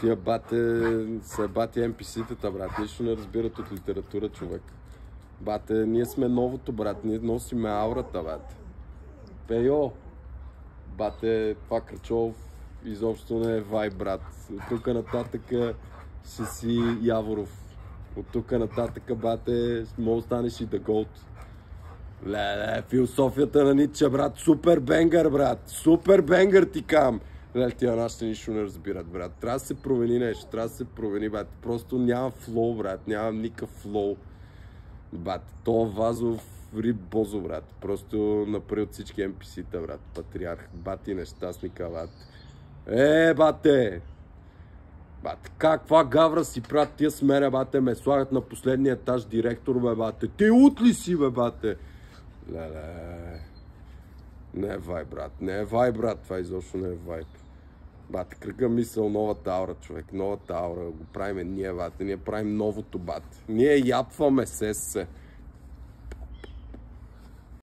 Тия бате са бати NPC-тата, брат. Нищо не разбират от литература, човек. Бате, ние сме новото, брат. Ние носиме аурата, бате. Пейо! Бате, това Крачов изобщо не е вайб, брат. От тук нататък ще си Яворов. От тук нататък, бате, може да станеш и The Goat. Леле, философията на Ниче, брат. Супер бенгър, брат. Супер бенгър ти кам. Леле, тия нашите нищо не разбират, брат. Трябва да се промени нещо. Трябва да се промени, брат. Просто няма флоу, брат. Няма никакъв флоу. Бат, то Вазов риб бозо, брат. Просто направи от всички NPC-та, брат. Патриарх. Бати нещастника, брат. Бате! Бате, каква гавра си правят тия с мене, бате? Ме слагат на последния етаж директор, бе, бате. Ти ут ли си, бе, бате? Леле. Не е вайб, брат. Не е вайб, брат. Това изобщо не е вайб. Бате, кръга мисъл, новата аура, човек. Новата аура. Го правиме ние, бате. Ние правим новото, бате. Ние япваме се.